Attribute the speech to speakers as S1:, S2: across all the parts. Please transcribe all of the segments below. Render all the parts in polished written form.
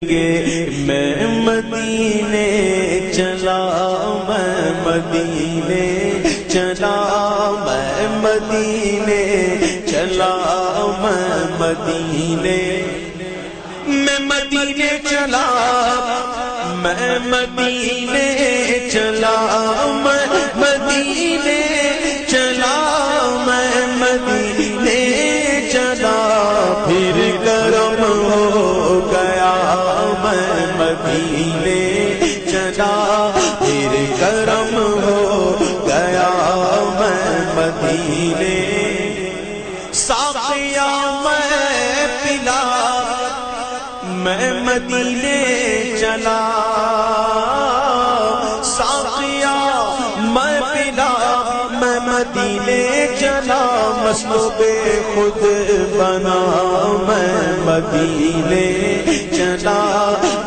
S1: میں مدینے چلا، میں مدینے چلا، میں مدینے چلا، میں مدینے چلا، میں مدینے چلا، میں مدینے چلا، میں مدینے چلا، پھر کرم ہو گیا، میں مدینے چلا، پھر کرم ہو گیا، میں مدینے ساقیا میں پلا، میں مدینے چلا، ساقیا میں پلا، میں مدینے چلا، مست و بے خود بنا، میں مدینے چلا،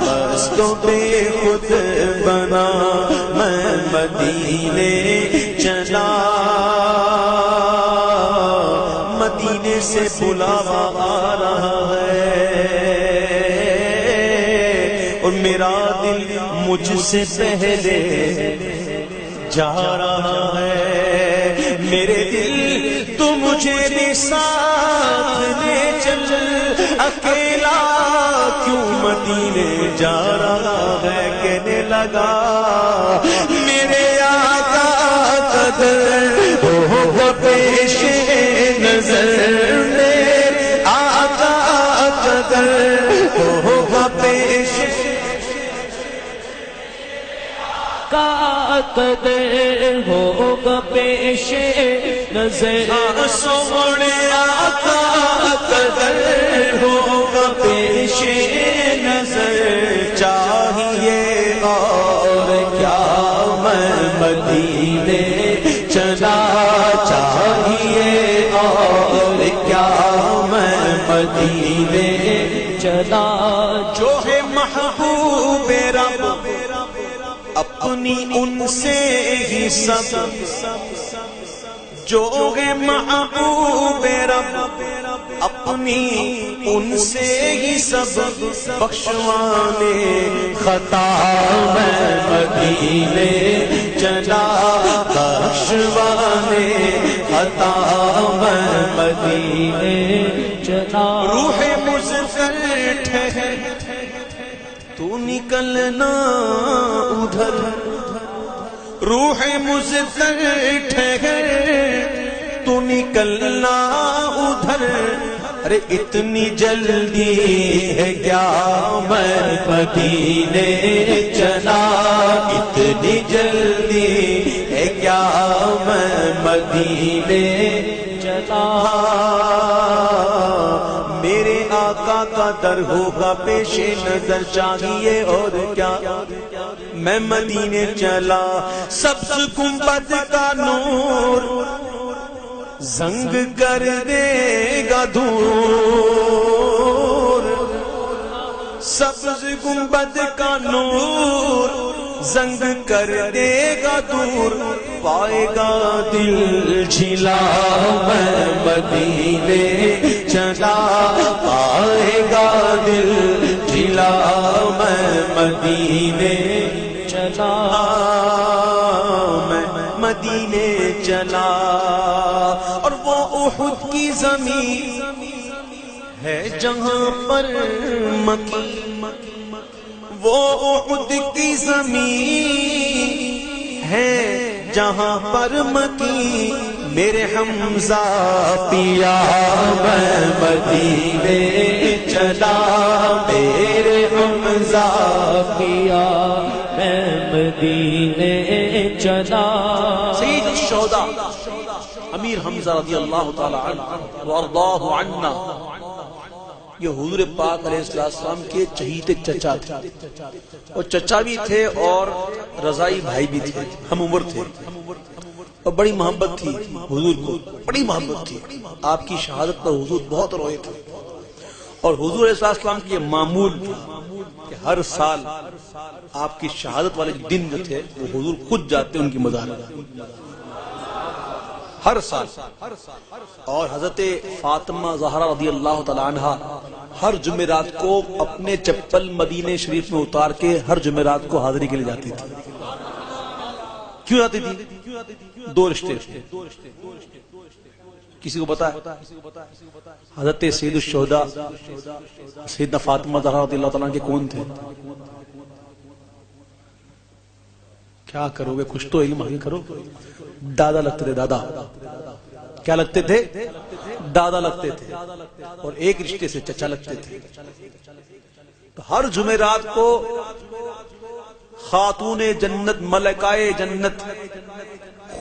S1: مست و بے خود بنا، میں مدینے چلا، مدینے سے بلاوا آ رہا ہے اور میرا دل مجھ سے پہلے جا رہا ہے، میرے دل تو مجھے بھی ساتھ لے چل، اکیلا کیوں مدینے جا رہا ہے، کہنے لگا میرے آقا قدر ہو پیش نظر، میرے آقا قدر ہو پیش قدر ہوگا پیش نظر، سونے آقا قدر ہوگا پیش نظر، چاہیے اور کیا میں مدینے چلا، چاہیے اور کیا میں مدینے چلا، جو ہے محبوب رب اپنی ان سے ہی سب، جو ہے محبوب رب اپنی ان سے ہی سب، بخشوانے خطا میں مدینے چلا، بخشوانے خطا میں مدینے چلا، روح مزفر ٹھہر تو نکلنا ادھر، روح مزفر ٹھہر تو نکلنا ادھر، ارے اتنی جلدی ہے کیا میں مدینے چلا، اتنی جلدی ہے کیا میں مدینے چلا، میرے آقا کا در ہوگا پیش نظر، چاہیے اور کیا میں مدینے چلا، سبز گنبد کا نور زنگ کر دے گا دور، سبز گنبد کا نور زنگ کر دے گا دور، پائے گا دل جھلا میں مدینے چلا، پائے گا دل جھلا میں مدینے چلا، میں مدینے چلا، اور وہ احد کی زمین ہے جہاں پر مکی، وہ احد کی زمین ہے جہاں پر مکی، میرے حمزہ پیا میں مدینے چلا، میرے حمزہ پیا میں مدینے چلا، سید الشہداء امیر حمزہ رضی اللہ تعالی عنہ وارضاہ عنا، یہ حضور پاک علیہ السلام کے چہیتے چچا تھے، اور چچا بھی تھے اور رضائی بھائی بھی تھے، ہم عمر تھے، اور بڑی محبت تھی حضور کو، بڑی محبت تھی، آپ کی شہادت پر حضور بہت روئے تھے، اور حضور علیہ السلام کی یہ معمول کہ ہر سال آپ کی شہادت والے دن جو تھے وہ حضور خود جاتے ان کی مزار،
S2: ہر سال. اور حضرت فاطمہ زہرا رضی اللہ تعالی عنہا ہر جمعرات کو اپنے چپل مدینے شریف میں اتار کے ہر جمعرات کو حاضری کے لیے جاتی تھی. کیوں جاتی تھی؟ دو رشتے. کسی کو پتا ہے؟ حضرت سید الشہداء سیدنا فاطمہ زہرا رضی اللہ تعالیٰ عنہ کے کون تھے؟ کیا کرو گے؟ کچھ تو علم آگے کرو. دادا لگتے تھے. دادا کیا لگتے تھے؟ دادا لگتے تھے. اور ایک رشتے سے چچا لگتے تھے. تو ہر جمعرات کو خاتون جنت ملکائے جنت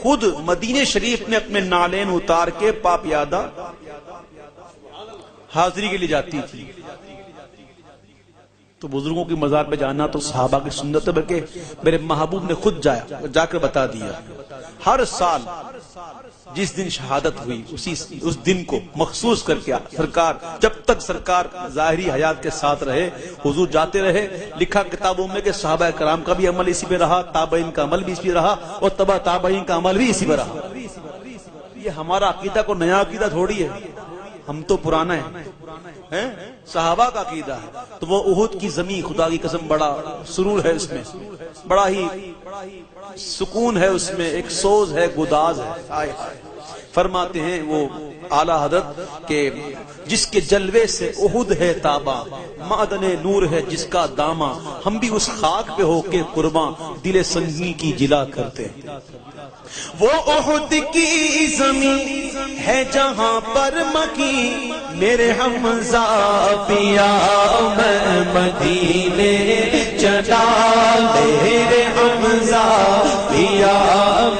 S2: خود مدینے شریف میں اپنے نالین اتار کے پاپیادہ حاضری کے لیے جاتی تھی. تو بزرگوں کی مزار پہ جانا تو صحابہ کی سنت ہے، بلکہ میرے محبوب نے خود جا کر بتا دیا. ہر سال جس دن شہادت ہوئی اس دن کو مخصوص کر کے سرکار، جب تک سرکار ظاہری حیات کے ساتھ رہے، حضور جاتے رہے. لکھا کتابوں میں کہ صحابہ کرام کا بھی عمل اسی پہ رہا، تابعین کا عمل بھی اسی پہ رہا، اور تبع تابعین کا عمل بھی اسی پہ رہا. یہ ہمارا عقیدہ کو نیا عقیدہ تھوڑی ہے، ہم تو پرانا ہے. صحابہ کا عقیدہ ہے. تو وہ احد کی زمین خدا کی قسم بڑا سرور ہے اس میں، بڑا ہی سکون ہے اس میں، ایک سوز ہے، گداز ہے. فرماتے ہیں وہ اعلیٰ حضرت کہ جس کے جلوے سے احد ہے تابا، معدن نور ہے جس کا داما، ہم بھی اس خاک پہ ہو کے قرباں دل سنگی کی جلا کرتے ہیں.
S1: وہ احد کی زمین ہے جہاں پر مکی میرے حمزہ پیا میں مدینے چلا، میرے حمزہ پیا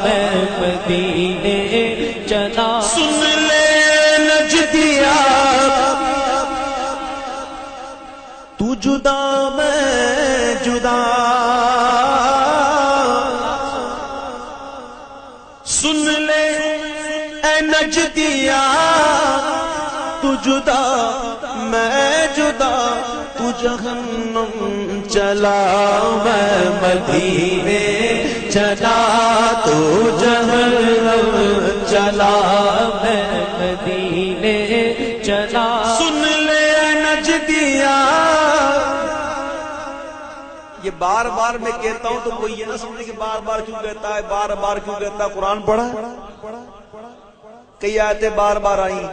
S1: میں مدینے چلا. سن لے نجدیا تو جدا میں جدا، سن لے اے نجدیا تو جدا میں جدا، تو جہنم چلا میں مدینے چلا، تو جہنم چلا میں مدینے چلا. سن لے اے نجدیا. یہ بار بار میں کہتا ہوں تو کوئی یہ نہ سمجھے کہ بار بار کیوں کہتا ہے، بار بار کیوں کہتا ہے. قرآن پڑھا ہے، کئی آیتیں بار بار آئیں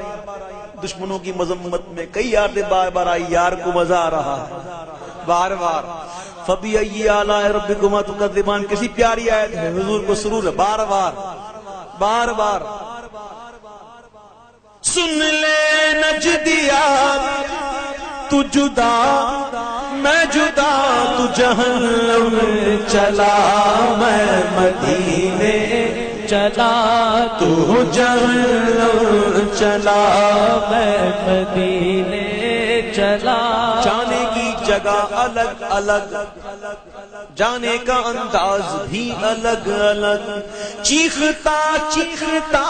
S1: دشمنوں کی مذمت میں، کئی آیتیں بار بار آئی یار کو مزہ آ رہا ہے بار بار. فَبِأَيِّ آلَاءِ رَبِّكُمَا تُكَذِّبَانِ کسی پیاری آیت ہے، حضور کو سرور ہے بار بار بار بار. سن لے نجدیا تو جدا میں جدا، تو جہنم چلا میں مدینے چلا، تو جہنم چلا میں مدینے چلا. جانے کی جگہ الگ الگ، جانے کا انداز بھی الگ الگ. چیختا چیختا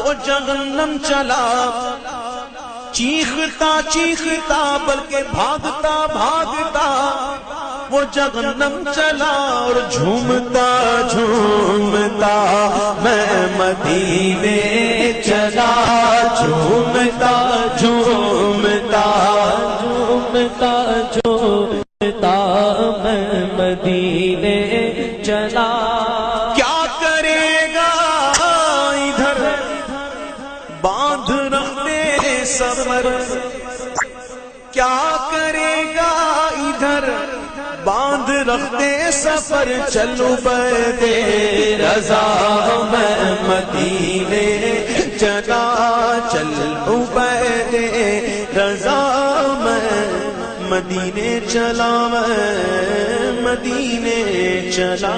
S1: وہ جہنم چلا، چیختا چیختا بلکہ بھاگتا بھاگتا وہ جہنم چلا. اور جھومتا جھومتا میں مدینے چلا، جھومتا جھومتا جھومتا جھومتا میں مدینے چلا. کیا کرے گا ادھر باندھ رکھتے سفر، کیا کرے گا ادھر باندھ رکھتے سفر. چلو بدے رضا میں مدینے چلا، چلو بدے رضا میں مدینے چلا، میں مدینے چلا.